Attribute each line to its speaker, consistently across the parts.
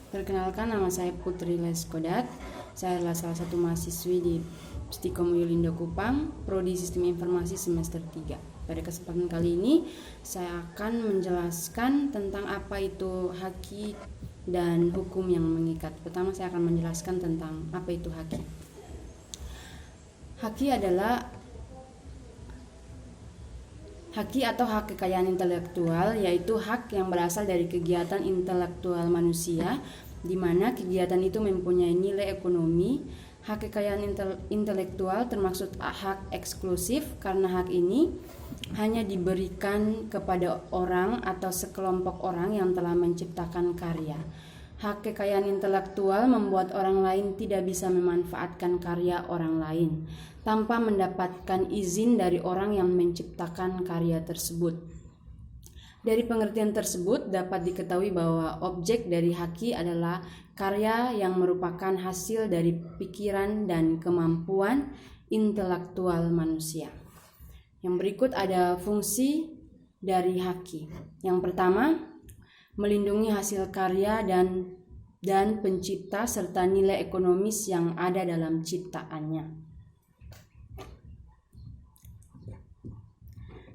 Speaker 1: Perkenalkan, nama saya Putri Leskodat. Saya adalah salah satu mahasiswi di Stikom Yulindo Kupang, Prodi Sistem Informasi semester 3. Pada kesempatan kali ini, saya akan menjelaskan tentang apa itu haki dan hukum yang mengikat. Pertama, saya akan menjelaskan tentang apa itu haki. Haki atau hak kekayaan intelektual yaitu hak yang berasal dari kegiatan intelektual manusia, di mana kegiatan itu mempunyai nilai ekonomi. Hak kekayaan intelektual termasuk hak eksklusif karena hak ini hanya diberikan kepada orang atau sekelompok orang yang telah menciptakan karya. Hak kekayaan intelektual membuat orang lain tidak bisa memanfaatkan karya orang lain tanpa mendapatkan izin dari orang yang menciptakan karya tersebut. Dari pengertian tersebut dapat diketahui bahwa objek dari haki adalah karya yang merupakan hasil dari pikiran dan kemampuan intelektual manusia. Yang berikut ada fungsi dari haki. Yang pertama, melindungi hasil karya dan pencipta serta nilai ekonomis yang ada dalam ciptaannya.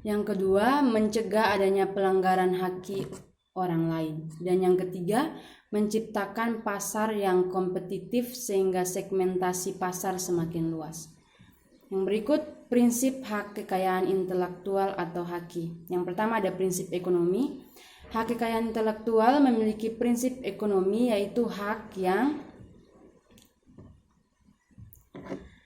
Speaker 1: Yang kedua, mencegah adanya pelanggaran haki orang lain. Dan yang ketiga, menciptakan pasar yang kompetitif sehingga segmentasi pasar semakin luas. Yang berikut, prinsip hak kekayaan intelektual atau haki. Yang pertama ada prinsip ekonomi. Hak kekayaan intelektual memiliki prinsip ekonomi, yaitu hak yang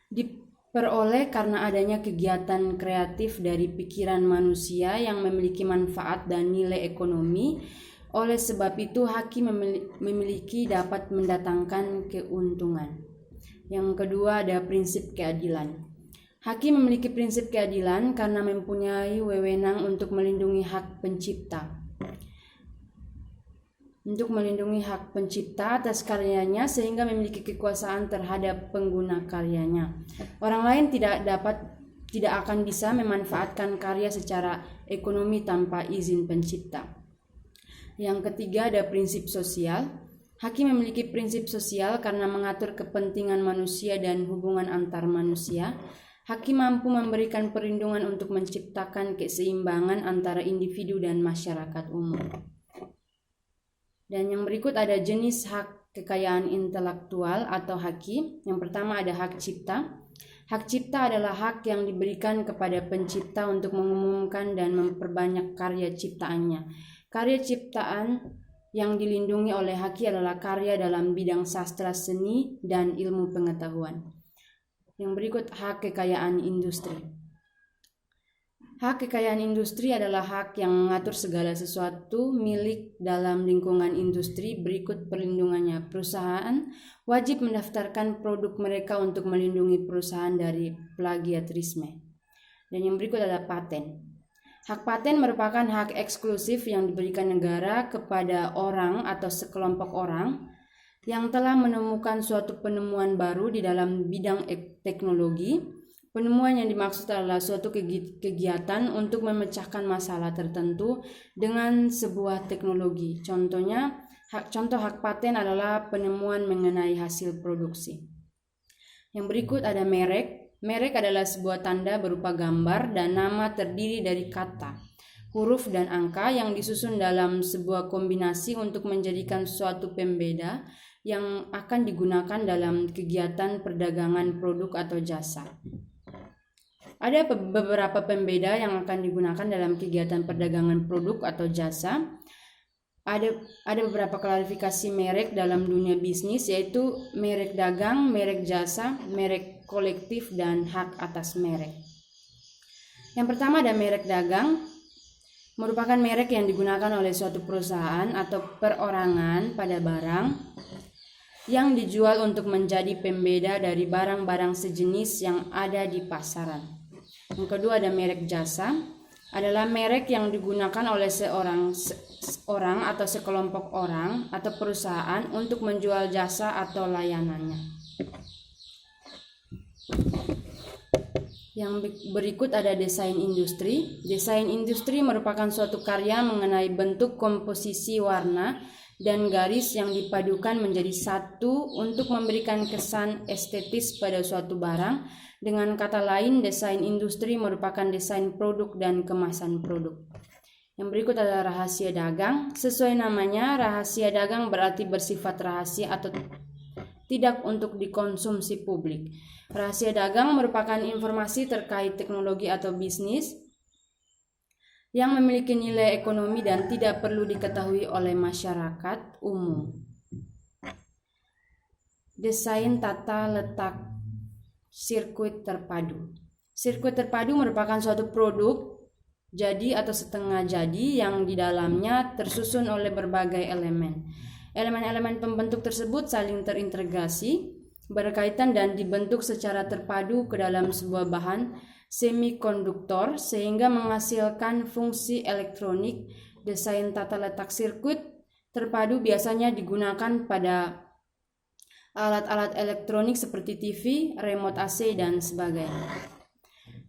Speaker 1: diperoleh karena adanya kegiatan kreatif dari pikiran manusia yang memiliki manfaat dan nilai ekonomi. Oleh sebab itu, haki memiliki dapat mendatangkan keuntungan. Yang kedua ada prinsip keadilan. Haki memiliki prinsip keadilan karena mempunyai wewenang untuk melindungi hak pencipta. Atas karyanya sehingga memiliki kekuasaan terhadap pengguna karyanya. Orang lain tidak akan bisa memanfaatkan karya secara ekonomi tanpa izin pencipta. Yang ketiga ada prinsip sosial. Haki memiliki prinsip sosial karena mengatur kepentingan manusia dan hubungan antar manusia. Haki mampu memberikan perlindungan untuk menciptakan keseimbangan antara individu dan masyarakat umum. Dan yang berikut ada jenis hak kekayaan intelektual atau haki. Yang pertama ada hak cipta. Hak cipta adalah hak yang diberikan kepada pencipta untuk mengumumkan dan memperbanyak karya ciptaannya. Karya ciptaan yang dilindungi oleh haki adalah karya dalam bidang sastra, seni, dan ilmu pengetahuan. Yang berikut hak kekayaan industri. Hak kekayaan industri adalah hak yang mengatur segala sesuatu milik dalam lingkungan industri. Berikut perlindungannya. Perusahaan wajib mendaftarkan produk mereka untuk melindungi perusahaan dari plagiarisme. Dan yang berikut adalah paten. Hak paten merupakan hak eksklusif yang diberikan negara kepada orang atau sekelompok orang yang telah menemukan suatu penemuan baru di dalam bidang teknologi. Penemuan yang dimaksud adalah suatu kegiatan untuk memecahkan masalah tertentu dengan sebuah teknologi. Contoh hak paten adalah penemuan mengenai hasil produksi. Yang berikut ada merek. Merek adalah sebuah tanda berupa gambar dan nama terdiri dari kata, huruf, dan angka yang disusun dalam sebuah kombinasi untuk menjadikan suatu pembeda yang akan digunakan dalam kegiatan perdagangan produk atau jasa. Ada beberapa pembeda yang akan digunakan dalam kegiatan perdagangan produk atau jasa. Ada beberapa klarifikasi merek dalam dunia bisnis, yaitu merek dagang, merek jasa, merek kolektif, dan hak atas merek. Yang pertama ada merek dagang. Merupakan merek yang digunakan oleh suatu perusahaan atau perorangan pada barang yang dijual untuk menjadi pembeda dari barang-barang sejenis yang ada di pasaran. Yang kedua ada merek jasa. Adalah merek yang digunakan oleh seorang atau sekelompok orang atau perusahaan untuk menjual jasa atau layanannya. Yang berikut ada desain industri. Desain industri merupakan suatu karya mengenai bentuk, komposisi, warna, dan garis yang dipadukan menjadi satu untuk memberikan kesan estetis pada suatu barang. Dengan kata lain, desain industri merupakan desain produk dan kemasan produk. Yang berikut adalah rahasia dagang. Sesuai namanya, rahasia dagang berarti bersifat rahasia atau tidak untuk dikonsumsi publik. Rahasia dagang merupakan informasi terkait teknologi atau bisnis yang memiliki nilai ekonomi dan tidak perlu diketahui oleh masyarakat umum. Desain tata letak sirkuit terpadu. Sirkuit terpadu merupakan suatu produk jadi atau setengah jadi yang di dalamnya tersusun oleh berbagai elemen. Elemen-elemen pembentuk tersebut saling terintegrasi, berkaitan dan dibentuk secara terpadu ke dalam sebuah bahan semikonduktor sehingga menghasilkan fungsi elektronik. Desain tata letak sirkuit terpadu biasanya digunakan pada alat-alat elektronik seperti TV, remote AC, dan sebagainya.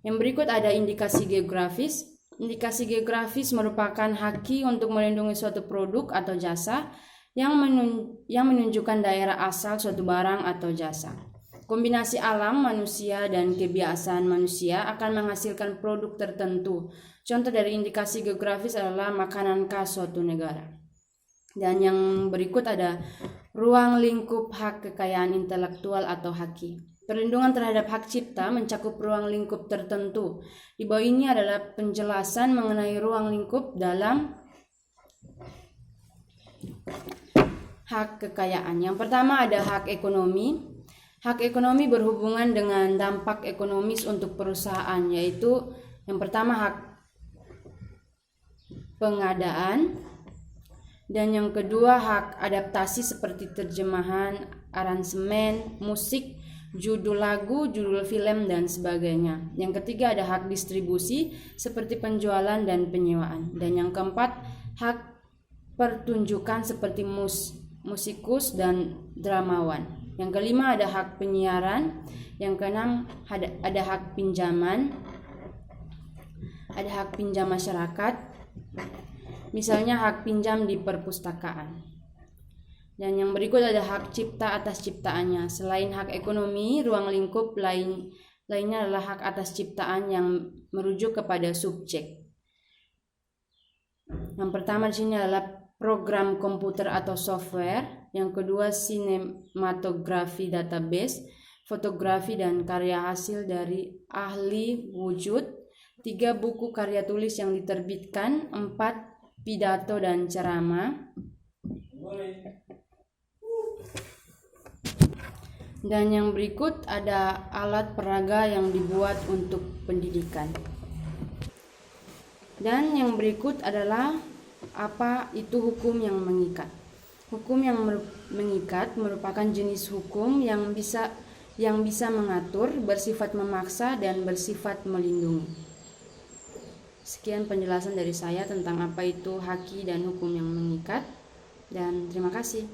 Speaker 1: Yang berikut ada indikasi geografis. Indikasi geografis merupakan haki untuk melindungi suatu produk atau jasa yang menunjukkan daerah asal suatu barang atau jasa. Kombinasi alam, manusia, dan kebiasaan manusia akan menghasilkan produk tertentu. Contoh dari indikasi geografis adalah makanan khas suatu negara. Dan yang berikut ada ruang lingkup hak kekayaan intelektual atau haki. Perlindungan terhadap hak cipta mencakup ruang lingkup tertentu. Di bawah ini adalah penjelasan mengenai ruang lingkup dalam hak kekayaan. Yang pertama ada hak ekonomi. Hak ekonomi berhubungan dengan dampak ekonomis untuk perusahaan, yaitu yang pertama hak pengadaan, dan yang kedua hak adaptasi seperti terjemahan, aransemen, musik, judul lagu, judul film, dan sebagainya. Yang ketiga ada hak distribusi seperti penjualan dan penyewaan. Dan yang keempat hak pertunjukan seperti musikus dan dramawan. Yang kelima ada hak penyiaran. Yang keenam ada hak pinjaman. Ada hak pinjam masyarakat. Misalnya hak pinjam di perpustakaan. Dan yang berikut ada hak cipta atas ciptaannya. Selain hak ekonomi, ruang lingkup lainnya adalah hak atas ciptaan yang merujuk kepada subjek. Yang pertama di sini adalah program komputer atau software. Yang kedua sinematografi database, fotografi dan karya hasil dari ahli wujud. 3 buku karya tulis yang diterbitkan. 4 pidato dan ceramah. Dan yang berikut ada alat peraga yang dibuat untuk pendidikan. Dan yang berikut adalah apa itu hukum yang mengikat. Hukum yang mengikat merupakan jenis hukum yang bisa mengatur, bersifat memaksa, dan bersifat melindungi. Sekian penjelasan dari saya tentang apa itu haki dan hukum yang mengikat, dan terima kasih.